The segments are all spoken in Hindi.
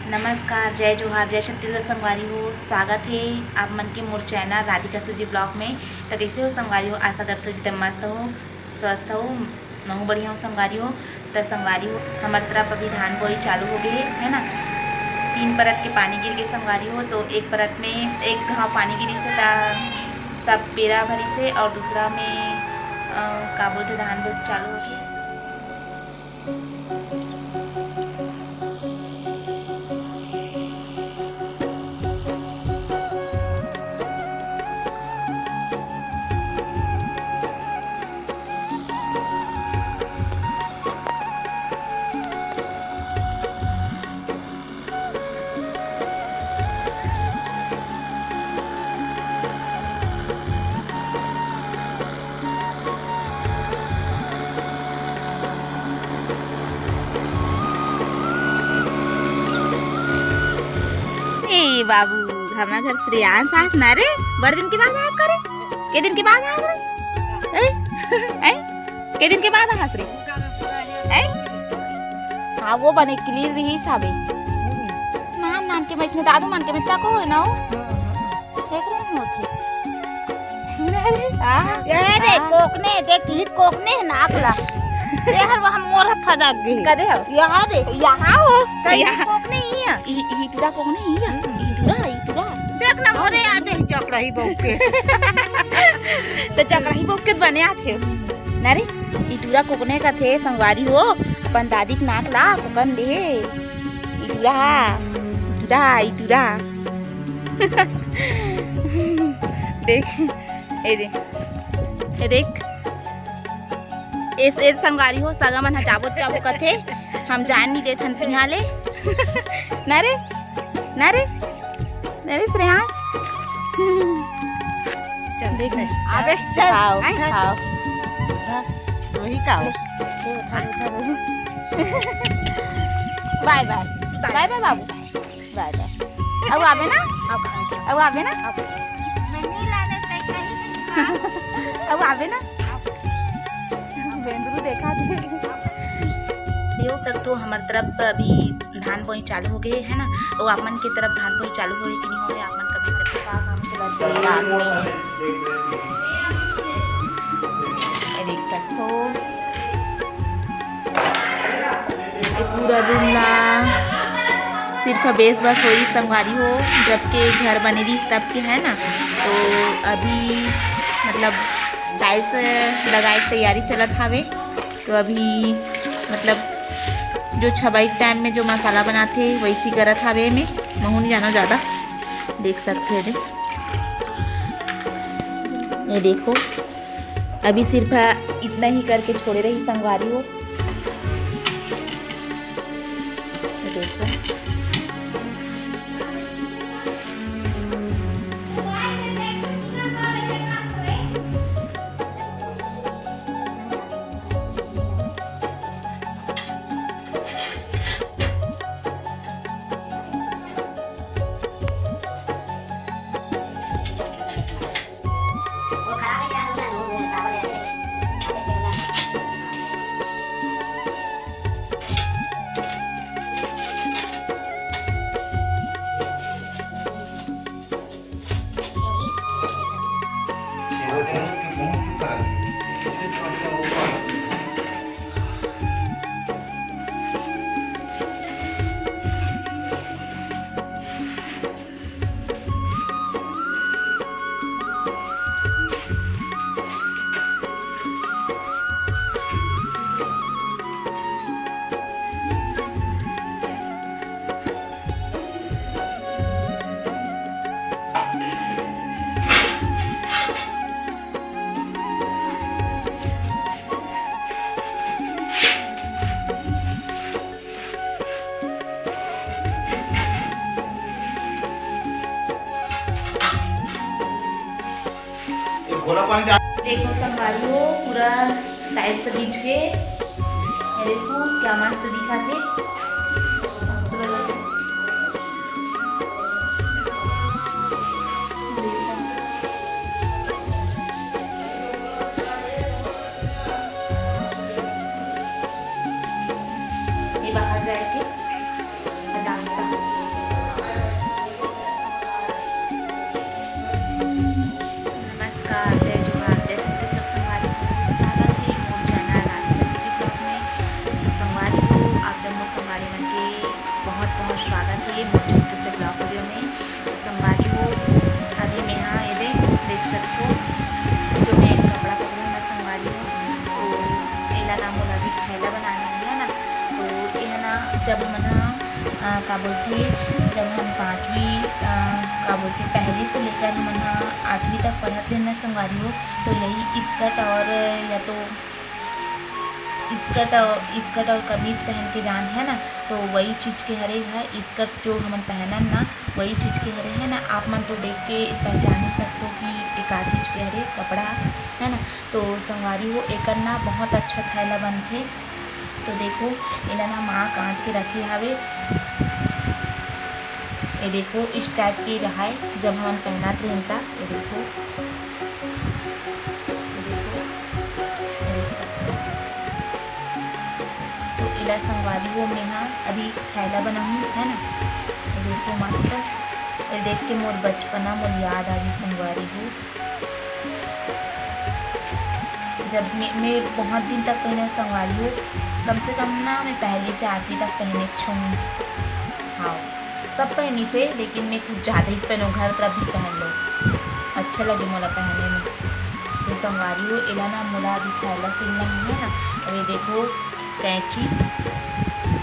नमस्कार, जय जोहार, जय छत्तीसगढ़ संगवारी हो। स्वागत है आप मन के मोर चैनल राधिका सजी ब्लॉग में। तो कैसे हो संगवारी हो? आशा करते हो एकदम मस्त हो, स्वस्थ हो। मैं हूँ बढ़िया हूँ संगवारी हो। तो संगवारी हो, हमारे तरफ अभी धान बोई चालू हो गई है ना। 3 परत के पानी गिर गए संगवारी हो। तो एक परत में एक घाव पानी गिरी से सब पेरा भरी से, और दूसरा में का बोलते धान बोई चालू हो गई। बाबू हमारा घर श्रेयांश सास ना रे, बड़े दिन के बाद आया करे। के दिन के बाद आया रे? के दिन के बाद आया रे? हाँ वो बने क्लियर रही साबे नाम नाम के मैं दादू मान के मित्ता को है ना हो देख रहे हो अरे कोकने देख लीड कोकने नाकला यार वहां मोर फदा गई कदे हो यहां देख यहां हो यहाँ कोकने ही है ई पूरा कोकने ही है। पूरा देख ना मोरे आ जाई चकरही बौके तो चकरही बौक के बने आथे ना रे। इटूरा कोकने का थे संगवारी हो। अपन दादी के नाक ला कोकन दे इटूरा इटूरा इटूरा देख ए देख ए संगवारी हो। सगा मन चाबो चाबो कथे हम जान नहीं देथन पिहा ले ना रे ना रे ना रे श्रेयांश चल देख आबे चल खाओ खाओ वही खाओ बाय बाय बाय बाय बाबू बाय बाय। अब आवे ना अब आवे ना मैं नहीं लाने से कहीं अब आवे ना बेंदरू देखा थे यो तक तो हमारे तरफ अभी धान बोई चालू हो गए है ना। और आपमन की तरफ धान बोई चालू हो कि नहीं हो गए आपमन कमेंट करके का काम चला रात में देख सकते हो। ये पूरा दुल्ला सिर्फ बेस बस हो संगवारी हो। जबकि घर बने रही तब के है ना। तो अभी मतलब टाइल्स लगाए तैयारी चलत हावे। तो अभी मतलब जो छबाई टाइम में जो मसाला बनाते वैसी करत हावे में महू नहीं जानो ज़्यादा देख सकते हैं। ये देखो अभी सिर्फ इतना ही करके छोड़े रही संगवारी हो। ये देखो देखो संगवारी हो पूरा टाइट से बीच के देखो क्या मस्त दिखा थे। ये बाहर जाके डालता का बोलते जब हम 5वीं का बोलते पहली से लेकर हम 8वीं तक पढ़ते हैं ना संगवारी हो, तो यही स्कर्ट और या तो स्कर्ट और कमीज पहन के जान है ना, तो वही चीज़ के हरे है। स्कर्ट जो हम पहनन ना वही चीज़ के हरे है ना। आप मन तो देख के पहचान ही सकते हो कि एक आ चीज़ के हरे कपड़ा है ना। तो संगवारी हो एक ना बहुत अच्छा थैला बनथे। तो देखो इला ना माँ काट के रखे हवे, ये देखो इस टाइप के रहा है जब हम पहनाते हैं ता। ये देखो तो इला संगवारी हो मैं अभी थैला बनाऊँ है ना। ये देखो मस्त, ये देख के मोर बचपना मोर याद आ गई संगवारी हो। जब मैं बहुत दिन तक पहने संगवारी हो, कम से कम ना मैं पहली से 8वीं तक पहने छूँ। हाँ सब पहनी से, लेकिन मैं कुछ ज़्यादा ही पहनूँ, घर तरफ भी पहन लो, अच्छा लगे मोला पहनने में। तो संगवारी हो इला ना मोला अभी थैला सिलना है ना। और ये देखो कैंची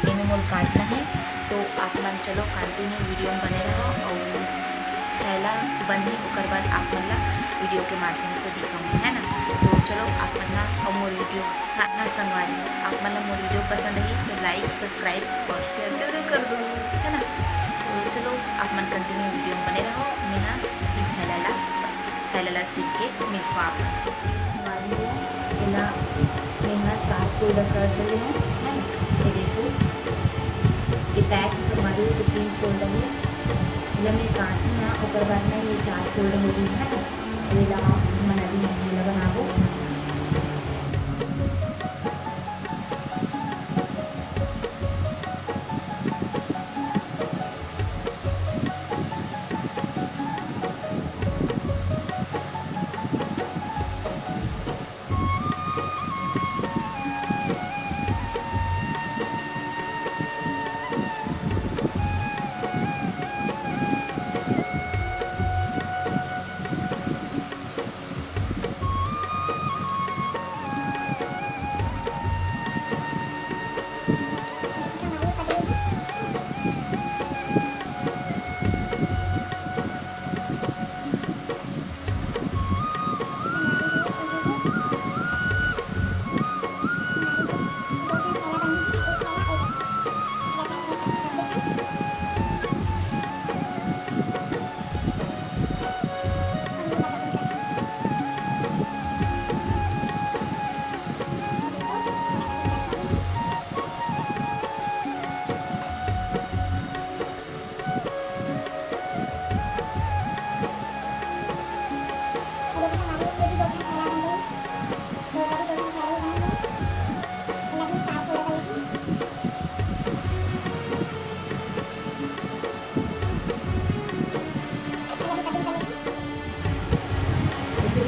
ये में मोल काटना है। तो आप मन चलो कंटिन्यू वीडियो में बने रहो और थैला बंदी होकर बाद आप मन ला वीडियो के माध्यम से दिखाऊँ है ना। तो चलो आप मन ला और मोर वीडियो ना संगवारी हो, आप मन ला मोर वीडियो पसंद आई तो लाइक सब्सक्राइब और शेयर जरूर कर दो है ना। तो चलो आप मन कंटिन्यू वीडियो में बने रहो। मैं ना थैला ला सीख के मिलता आप संगवारी हो इला मैं 4 फूल कर रही हूँ है ना। ये देखो ये पैक संगवारी हो तो 3 फूल रही इला मैं काटी ना और बाद में ये 4 फूल हो गई है ना। इला मन अभी बनाबो।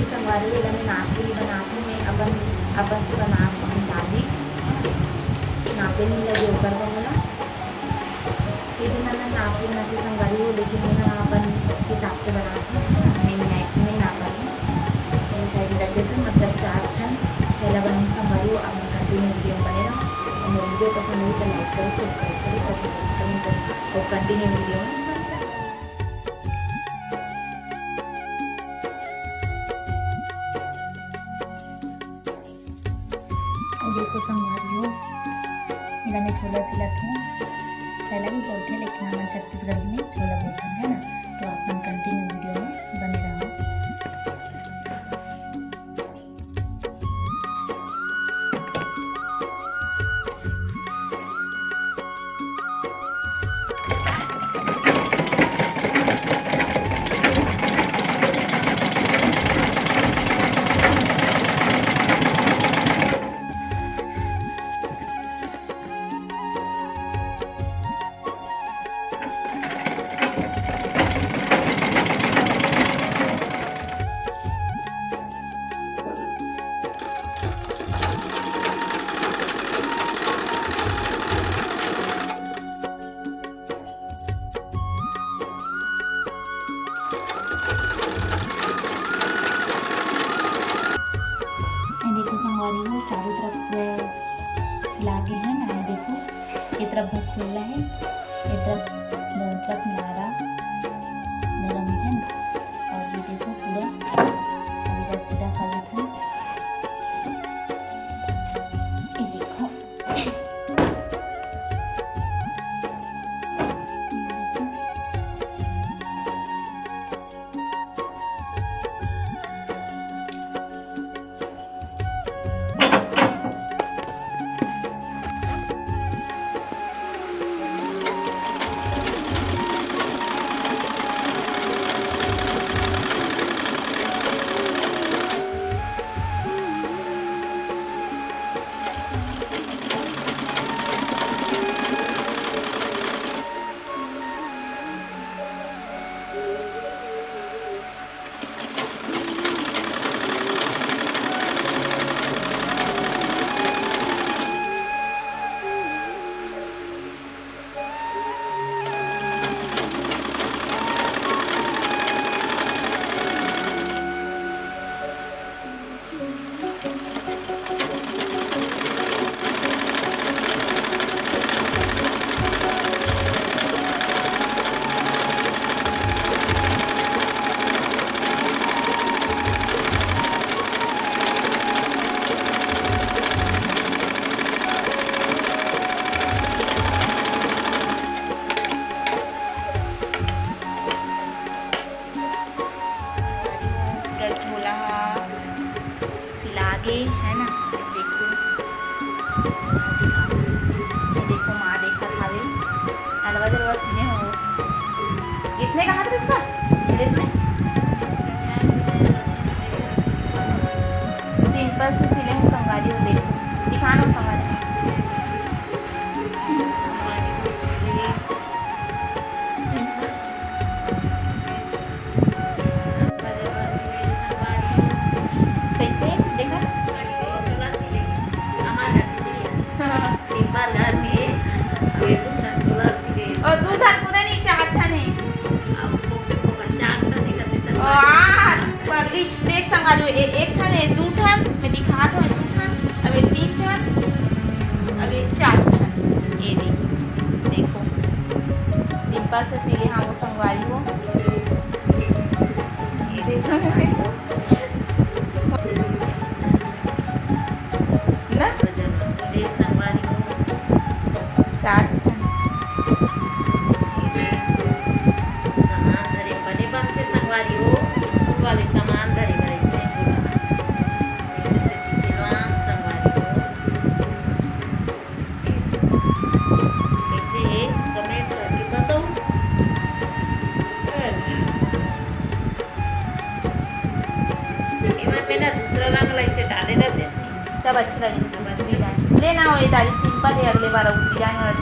संगवारी इला मैं नाप के बनाती मैं अपन से बना अंदाजी नापे नहीं लगे ऊपर बोला फिर मैंने नाप के बनाती संगवारी हो, लेकिन मैं अपन हिसाब से बनाती नहीं नापा साइड रख देती। मतलब 4 ठन थैला बनाऊँ संगवारी हो। आप कंटिन्यू वीडियो बने रहो और मेरी वीडियो पसंद आई तो लाइक करो सब्सक्राइब करो और कमेंट करो और कंटिन्यू वीडियो में देखो संगवारी हो इला में छोला सिलत हूँ। थैला भी बोलते हैं लेकिन हमारे छत्तीसगढ़ में छोला बोलते हैं है ना। तो आप मन कंटिन्यू वीडियो में बने रहो। दोनों तरफ नारा नरम है ना। और ये देखो पूरा सीधा सीधा खाली था। ये देखो आगे है ना। देखो ये देखो माँ देखा खावे अलवा जलवा चीजें हो। इसने कहा था इसका इसने सिंपल से सिले हूँ संगारी हो। देखो दिखाना हो संगारी और दूधा पूरा नहीं चाहता नहीं पगड़ी देख संभालो। एक था ने दू था मैं दिखा तो दू था अब ये तीन था अब ये चार था। ये देखो सिंपल से सिले हाँ वो संगवारी हो। ये देखो ना चार सब अच्छे लगे डिजाइन लेना हो। ये दादी सिंपल है अगले बार डिजाइन और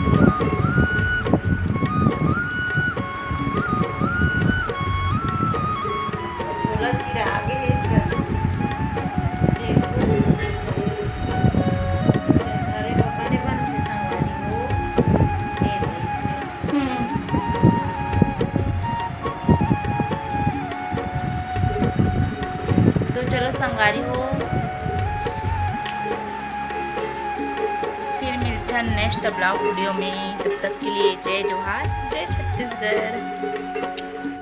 तो चलो संगारी हो। फिर मिलते हैं नेक्स्ट ब्लॉग वीडियो में। तब तक के लिए जय जोहार, जय छत्तीसगढ़।